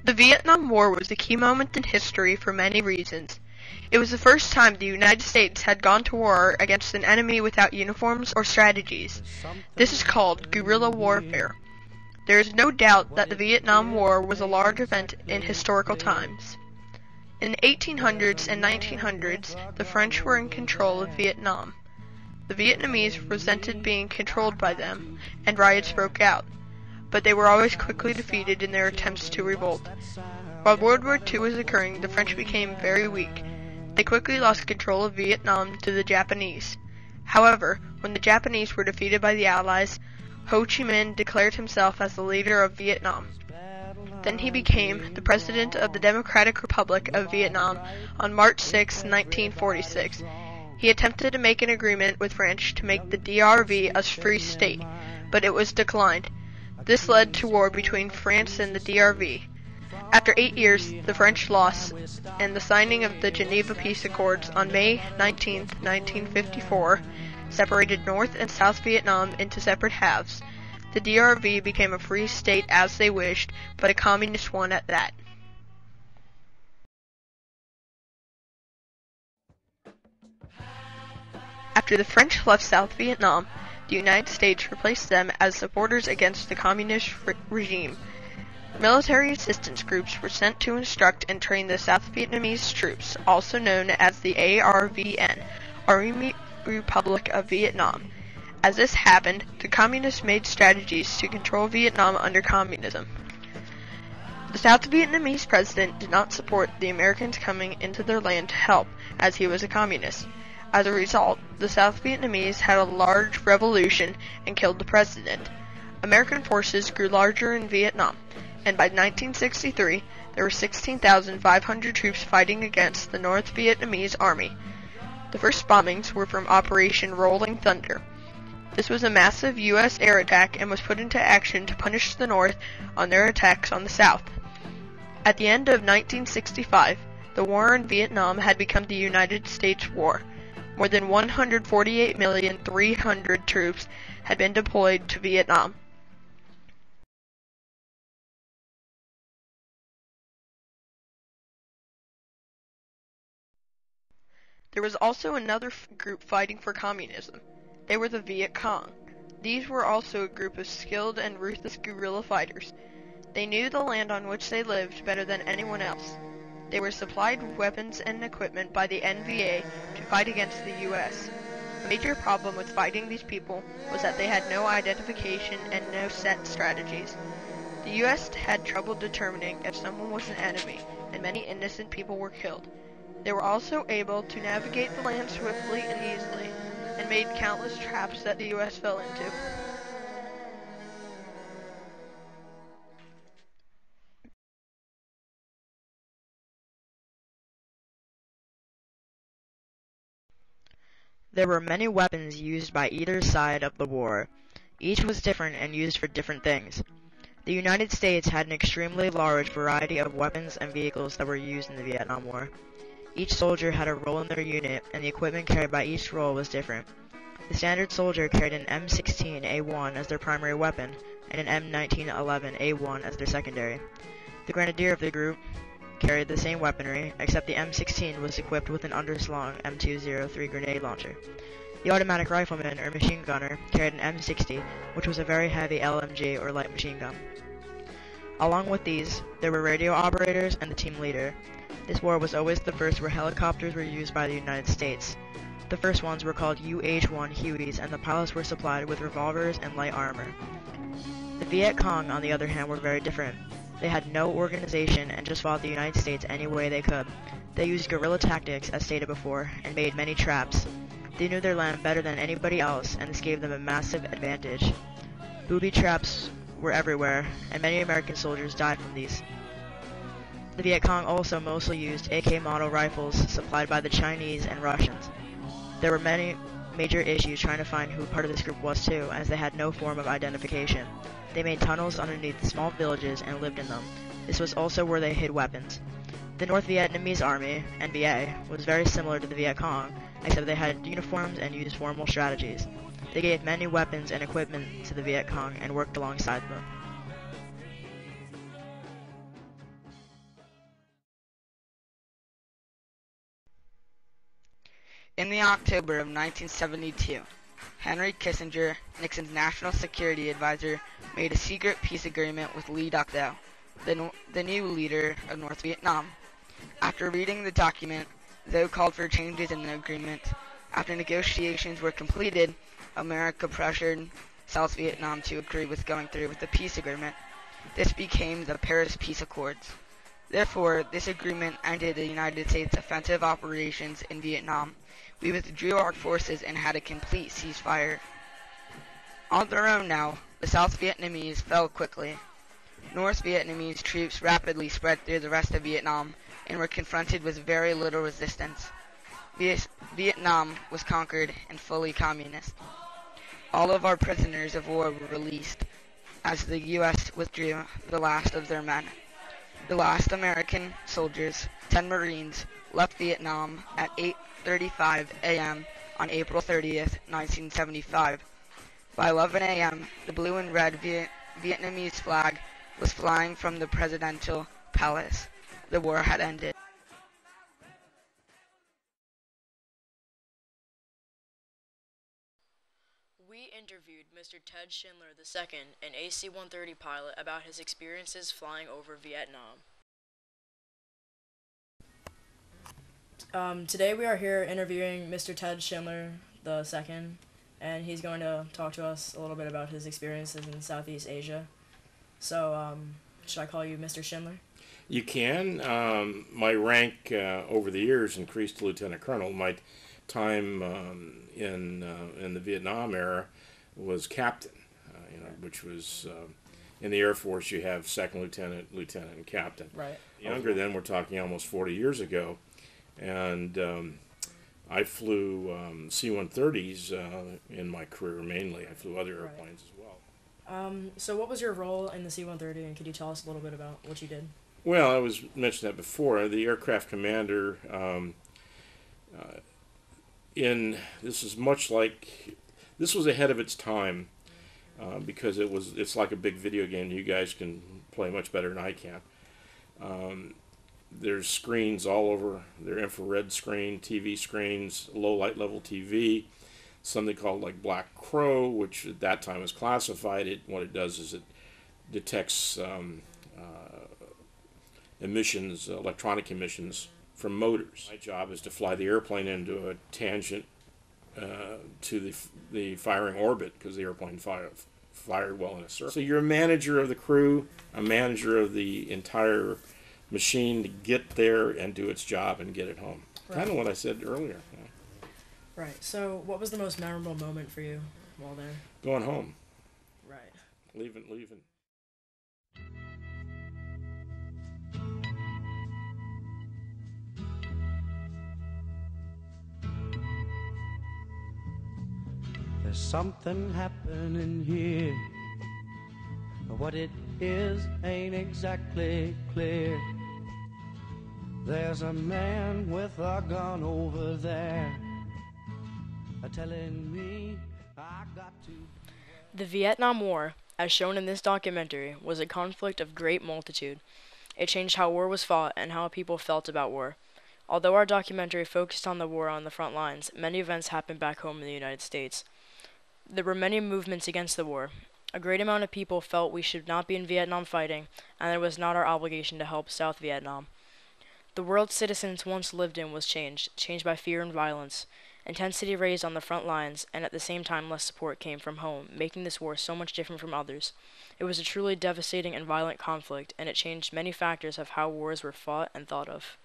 The Vietnam War was a key moment in history for many reasons. It was the first time the United States had gone to war against an enemy without uniforms or strategies. This is called guerrilla warfare. There is no doubt that the Vietnam War was a large event in historical times. In the 1800s and 1900s, the French were in control of Vietnam. The Vietnamese resented being controlled by them, and riots broke out, but they were always quickly defeated in their attempts to revolt. While World War II was occurring, the French became very weak. They quickly lost control of Vietnam to the Japanese. However, when the Japanese were defeated by the Allies, Ho Chi Minh declared himself as the leader of Vietnam. Then he became the President of the Democratic Republic of Vietnam on March 6, 1946. He attempted to make an agreement with France to make the DRV a free state, but it was declined. This led to war between France and the DRV. After 8 years, the French lost, and the signing of the Geneva Peace Accords on May 19, 1954, separated North and South Vietnam into separate halves. The DRV became a free state as they wished, but a communist one at that. After the French left South Vietnam, the United States replaced them as supporters against the communist regime. Military assistance groups were sent to instruct and train the South Vietnamese troops, also known as the ARVN, Army Republic of Vietnam. As this happened, the communists made strategies to control Vietnam under communism. The South Vietnamese president did not support the Americans coming into their land to help, as he was a communist. As a result, the South Vietnamese had a large revolution and killed the president. American forces grew larger in Vietnam, and by 1963, there were 16,500 troops fighting against the North Vietnamese army. The first bombings were from Operation Rolling Thunder. This was a massive U.S. air attack and was put into action to punish the North on their attacks on the South. At the end of 1965, the war in Vietnam had become the United States War. More than 148,300,000 troops had been deployed to Vietnam. There was also another group fighting for communism. They were the Viet Cong. These were also a group of skilled and ruthless guerrilla fighters. They knew the land on which they lived better than anyone else. They were supplied with weapons and equipment by the NVA to fight against the U.S. A major problem with fighting these people was that they had no identification and no set strategies. The U.S. had trouble determining if someone was an enemy, and many innocent people were killed. They were also able to navigate the land swiftly and easily, and made countless traps that the U.S. fell into. There were many weapons used by either side of the war. Each was different and used for different things. The United States had an extremely large variety of weapons and vehicles that were used in the Vietnam War. Each soldier had a role in their unit, and the equipment carried by each role was different. The standard soldier carried an M16A1 as their primary weapon, and an M1911A1 as their secondary. The grenadier of the group carried the same weaponry, except the M16 was equipped with an underslung M203 grenade launcher. The automatic rifleman or machine gunner carried an M60, which was a very heavy LMG or light machine gun. Along with these, there were radio operators and the team leader. This war was always the first where helicopters were used by the United States. The first ones were called UH-1 Hueys, and the pilots were supplied with revolvers and light armor. The Viet Cong, on the other hand, were very different. They had no organization and just fought the United States any way they could. They used guerrilla tactics, as stated before, and made many traps. They knew their land better than anybody else, and this gave them a massive advantage. Booby traps were everywhere, and many American soldiers died from these. The Viet Cong also mostly used AK model rifles supplied by the Chinese and Russians. There were many major issues trying to find who part of this group was too, as they had no form of identification. They made tunnels underneath small villages and lived in them. This was also where they hid weapons. The North Vietnamese Army, NVA, was very similar to the Viet Cong, except they had uniforms and used formal strategies. They gave many weapons and equipment to the Viet Cong and worked alongside them. In the October of 1972, Henry Kissinger, Nixon's national security advisor, made a secret peace agreement with Lee Duc-tho, the new leader of North Vietnam. After reading the document, Tho called for changes in the agreement. After negotiations were completed, America pressured South Vietnam to agree with going through with the peace agreement. This became the Paris Peace Accords. Therefore, this agreement ended the United States' offensive operations in Vietnam. We withdrew our forces and had a complete ceasefire. On their own now, the South Vietnamese fell quickly. North Vietnamese troops rapidly spread through the rest of Vietnam and were confronted with very little resistance. Vietnam was conquered and fully communist. All of our prisoners of war were released as the U.S. withdrew the last of their men. The last American soldiers, 10 Marines, left Vietnam at 8:35 a.m. on April 30th, 1975. By 11 a.m., the blue and red Vietnamese flag was flying from the presidential palace. The war had ended. We interviewed Mr. Ted Schindler II, an AC-130 pilot, about his experiences flying over Vietnam. Today we are here interviewing Mr. Ted Schindler II, and he's going to talk to us a little bit about his experiences in Southeast Asia. So, should I call you Mr. Schindler? You can. My rank over the years increased to lieutenant colonel. My time in the Vietnam era was captain, which was in the Air Force you have second lieutenant, lieutenant, and captain. Right. Younger then, we're talking almost 40 years ago, and I flew C-130s in my career mainly. I flew other airplanes as well. So what was your role in the C-130, and could you tell us a little bit about what you did? Well, I was mentioned that before. The aircraft commander this is much like, this was ahead of its time because it's like a big video game. You guys can play much better than I can. There's screens all over. They're infrared screen, TV screens, low light level TV, something called like Black Crow, which at that time was classified. What it does is it detects emissions, electronic emissions from motors. My job is to fly the airplane into a tangent to the firing orbit because the airplane fired well in a circle. So you're a manager of the crew, a manager of the entire machine to get there and do its job and get it home. Right. Kind of what I said earlier. Yeah. Right. So what was the most memorable moment for you while there? Going home. Right. Leaving. There's something happening here. What it is ain't exactly clear. There's a man with a gun over there telling me I got to. The Vietnam War, as shown in this documentary, was a conflict of great multitude. It changed how war was fought and how people felt about war. Although our documentary focused on the war on the front lines, many events happened back home in the United States. There were many movements against the war. A great amount of people felt we should not be in Vietnam fighting, and it was not our obligation to help South Vietnam. The world citizens once lived in was changed by fear and violence. Intensity raised on the front lines, and at the same time less support came from home, making this war so much different from others. It was a truly devastating and violent conflict, and it changed many factors of how wars were fought and thought of.